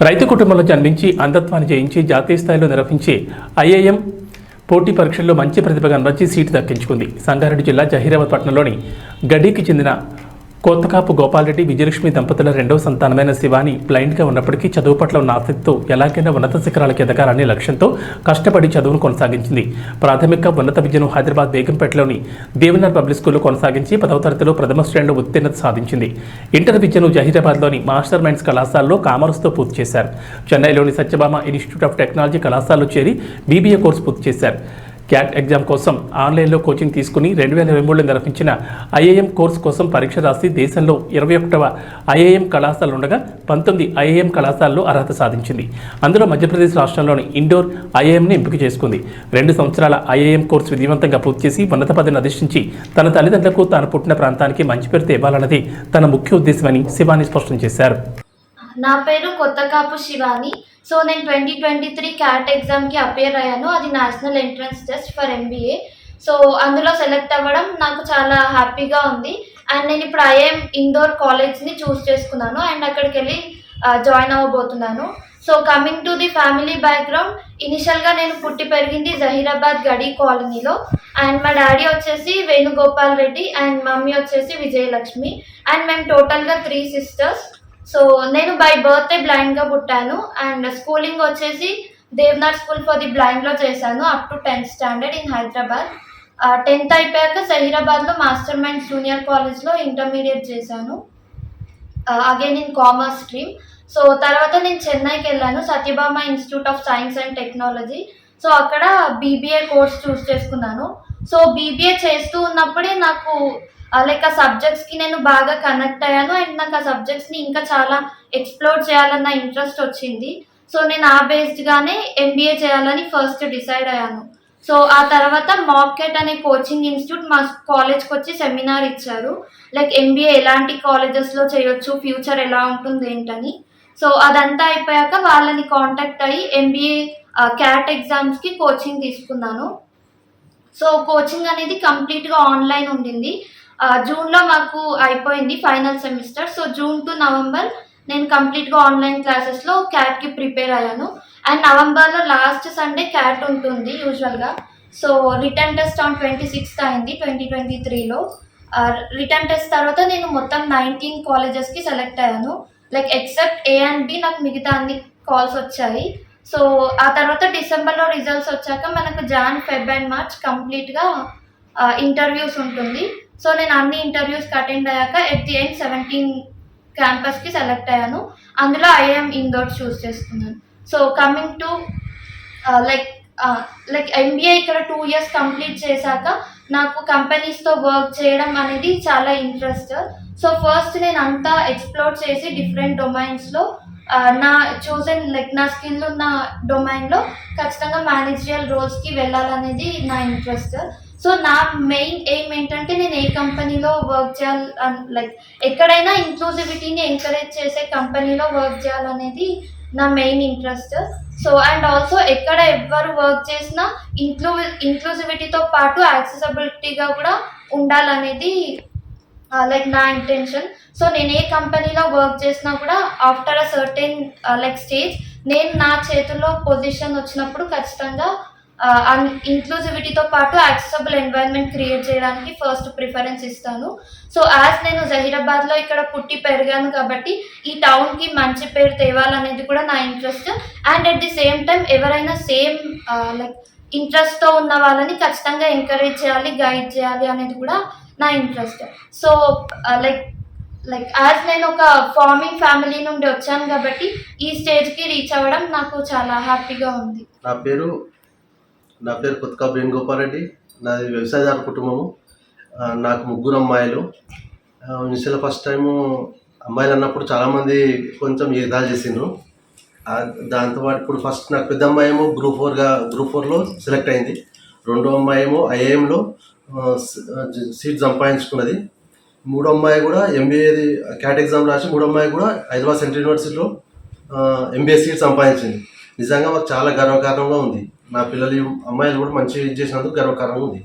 రైతు కుటుంబంలో జన్మించి అంధత్వాన్ని జయించి జాతీయ స్థాయిలో నిర్వహించి ఐఐఎం పోటీ పరీక్షల్లో మంచి ప్రతిభ కనబర్చి సీటు దక్కించుకుంది. సంగారెడ్డి జిల్లా జహీరాబాద్ పట్టణంలోని గడికి చెందిన కోతకాపు గోపాలరెడ్డి విజయలక్ష్మి దంపతుల రెండవ సంతానమైన శివాని బ్లైండ్గా ఉన్నప్పటికీ చదువు పట్ల ఉన్న ఆసక్తితో ఎలాగైనా ఉన్నత శిఖరాలకు ఎదగాలనే లక్ష్యంతో కష్టపడి చదువును కొనసాగించింది. ప్రాథమిక ఉన్నత విద్యను హైదరాబాద్ బేగంపేటలోని దేవనార్ పబ్లిక్ స్కూల్లో కొనసాగించి 10వ తరగతిలో ప్రథమ శ్రేణిలో ఉత్తీర్ణత సాధించింది. ఇంటర్ విద్యను జహీరాబాద్లోని మాస్టర్ మైండ్స్ కళాశాలలో కామర్స్తో పూర్తి చేశారు. చెన్నైలోని సత్యభామ ఇన్స్టిట్యూట్ ఆఫ్ టెక్నాలజీ కళాశాలలో చేరి బీబీఏ కోర్సు పూర్తి చేశారు. క్యాట్ ఎగ్జామ్ కోసం ఆన్లైన్లో కోచింగ్ తీసుకుని 2023లో నిర్వహించిన ఐఐఎం కోర్సు కోసం పరీక్ష రాసి దేశంలో 21వ ఐఐఎం కళాశాల ఉండగా 19 ఐఐఎం కళాశాలలో అర్హత సాధించింది. అందులో మధ్యప్రదేశ్ రాష్ట్రంలోని ఇండోర్ ఐఐఎంని ఎంపిక చేసుకుంది. 2 సంవత్సరాల ఐఐఎం కోర్సు విధివంతంగా పూర్తి చేసి ఉన్నత పదవిని అధిష్ఠించి తన తల్లిదండ్రులకు తాను పుట్టిన ప్రాంతానికి మంచి పేరు ఇవ్వాలన్నది తన ముఖ్య ఉద్దేశమని శివాని స్పష్టం చేశారు. నా పేరు కొత్తకాపు శివాని. సో నేను 2023 క్యాట్ ఎగ్జామ్కి అపేర్ అయ్యాను. అది national entrance test for MBA. So అందులో సెలెక్ట్ అవ్వడం నాకు చాలా హ్యాపీగా ఉంది. అండ్ నేను ఇప్పుడు ఐఐఎం ఇండోర్ కాలేజ్ని చూస్ చేసుకున్నాను అండ్ అక్కడికి వెళ్ళి జాయిన్ అవ్వబోతున్నాను. So coming to the family background, ఇనిషియల్గా నేను పుట్టి పెరిగింది జహీరాబాద్ గడి కాలనీలో. అండ్ మా డాడీ వచ్చేసి వేణుగోపాల్ రెడ్డి అండ్ మమ్మీ వచ్చేసి విజయలక్ష్మి. అండ్ మేము టోటల్గా 3 సిస్టర్స్. సో నేను బై బర్త్డే బ్లైండ్గా పుట్టాను అండ్ స్కూలింగ్ వచ్చేసి దేవనార్ స్కూల్ ఫర్ ది బ్లైండ్లో చేశాను up to 10th standard in Hyderabad. 10th అయిపోయాక జహీరాబాద్లో మాస్టర్ మైండ్స్ జూనియర్ కాలేజ్లో ఇంటర్మీడియట్ చేశాను, again in commerce stream. So తర్వాత నేను చెన్నైకి వెళ్ళాను, Satyabhama institute of science and technology. So అక్కడ బీబీఏ కోర్స్ చూస్ చేసుకున్నాను. సో బీబీఏ చేస్తూ ఉన్నప్పుడే నాకు లైక్ ఆ సబ్జెక్ట్స్కి నేను బాగా కనెక్ట్ అయ్యాను అండ్ నాకు ఆ సబ్జెక్ట్స్ని ఇంకా చాలా ఎక్స్ప్లోర్ చేయాలన్న ఇంట్రెస్ట్ వచ్చింది. సో నేను ఆ బేస్డ్గానే ఎంబీఏ చేయాలని ఫస్ట్ డిసైడ్ అయ్యాను. సో ఆ తర్వాత మాకెట్ అనే కోచింగ్ ఇన్స్టిట్యూట్ మా కాలేజ్కి వచ్చి సెమినార్ ఇచ్చారు, లైక్ ఎంబీఏ ఎలాంటి కాలేజెస్లో చేయొచ్చు, ఫ్యూచర్ ఎలా ఉంటుంది ఏంటని. సో అదంతా అయిపోయాక వాళ్ళని కాంటాక్ట్ అయ్యి ఎంబీఏ క్యాట్ ఎగ్జామ్స్కి కోచింగ్ తీసుకున్నాను. సో కోచింగ్ అనేది కంప్లీట్గా ఆన్లైన్ ఉండింది. జూన్లో మాకు అయిపోయింది final semester. So June to November నేను కంప్లీట్గా ఆన్లైన్ క్లాసెస్లో క్యాట్కి ప్రిపేర్ అయ్యాను. అండ్ నవంబర్లో లాస్ట్ సండే క్యాట్ ఉంటుంది యూజువల్గా. So return test on 26th అయింది 2023లో. రిటర్న్ టెస్ట్ తర్వాత నేను మొత్తం 19 కాలేజెస్కి సెలెక్ట్ అయ్యాను, like except A and B. నాకు మిగతా అన్ని కాల్స్ వచ్చాయి. సో ఆ తర్వాత డిసెంబర్లో రిజల్ట్స్ వచ్చాక మనకు జాన్, ఫెబ్ అండ్ మార్చ్ కంప్లీట్గా ఇంటర్వ్యూస్ ఉంటుంది. సో నేను అన్ని ఇంటర్వ్యూస్కి అటెండ్ అయ్యాక ఎట్ ది ఎండ్ 17 క్యాంపస్కి సెలెక్ట్ అయ్యాను. అందులో ఐఐఎం ఇండోర్ చూస్ చేసుకున్నాను. So coming to like MBA ఇక్కడ 2 years కంప్లీట్ చేశాక నాకు కంపెనీస్తో వర్క్ చేయడం అనేది చాలా ఇంట్రెస్ట్. సో ఫస్ట్ నేను అంతా ఎక్స్ప్లోర్ చేసి డిఫరెంట్ డొమైన్స్లో నా చూజన్ నా స్కిల్ ఉన్న డొమైన్లో ఖచ్చితంగా మేనేజరియల్ రోల్స్కి వెళ్ళాలనేది నా ఇంట్రెస్ట్. సో నా మెయిన్ ఎయిమ్ ఏంటంటే నేను ఏ కంపెనీలో వర్క్ చేయాలి, లైక్ ఎక్కడైనా ఇంక్లూజివిటీని ఎంకరేజ్ చేసే కంపెనీలో వర్క్ చేయాలనేది నా main interest. So and also ఎక్కడ ఎవరు వర్క్ చేసినా ఇంక్లూజివిటీతో పాటు యాక్సెసిబిలిటీగా కూడా ఉండాలనేది లైక్ నా ఇంటెన్షన్. సో నేను ఏ కంపెనీలో వర్క్ చేసినా కూడా ఆఫ్టర్ అ సర్టెన్ స్టేజ్ నేను నా చేతుల్లో పొజిషన్ వచ్చినప్పుడు ఖచ్చితంగా ఇంక్లూజివిటీతో పాటు యాక్సెసిబుల్ ఎన్వైరన్మెంట్ క్రియేట్ చేయడానికి ఫస్ట్ ప్రిఫరెన్స్ ఇస్తాను. సో యాజ్ నేను జహీరాబాద్లో ఇక్కడ పుట్టి పెరిగాను కాబట్టి ఈ టౌన్కి మంచి పేరు తేవాలనేది కూడా నా interest. And at the same time ఎవరైనా సేమ్ ఇంట్రెస్ట్తో ఉన్న వాళ్ళని ఖచ్చితంగా ఎంకరేజ్ చేయాలి, గైడ్ చేయాలి అనేది కూడా నా ఇంట్రెస్ట్. సో యాజ్ నేను ఒక ఫార్మింగ్ ఫ్యామిలీ నుండి వచ్చాను కాబట్టి ఈ స్టేజ్కి రీచ్ అవ్వడం నాకు చాలా హ్యాపీగా ఉంది. నా పేరు కొత్తకాపు వేణుగోపాల్. నాది వ్యవసాయదారు కుటుంబము. నాకు 3 అమ్మాయిలు. ఇనిషియల్ ఫస్ట్ టైము అమ్మాయిలు అన్నప్పుడు చాలామంది కొంచెం ఎగతాళి చేసిండ్రు. దాంతోపాటు ఇప్పుడు ఫస్ట్ నాకు పెద్ద అమ్మాయి ఏమో గ్రూప్ 4లో సెలెక్ట్ అయింది. రెండో అమ్మాయి ఏమో ఐఐఎంలో సీట్ సంపాదించుకున్నది. 3వ అమ్మాయి కూడా ఎంబీఏది క్యాట్ ఎగ్జామ్ రాసి 3వ అమ్మాయి కూడా హైదరాబాద్ సెంట్రల్ యూనివర్సిటీలో ఎంబీఏ సీట్ సంపాదించింది. నిజంగా మాకు చాలా గర్వకారణంగా ఉంది. నా పిల్లలు అమ్మాయిలు కూడా మంచి చేసినందుకు గర్వకారణంగా ఉంది.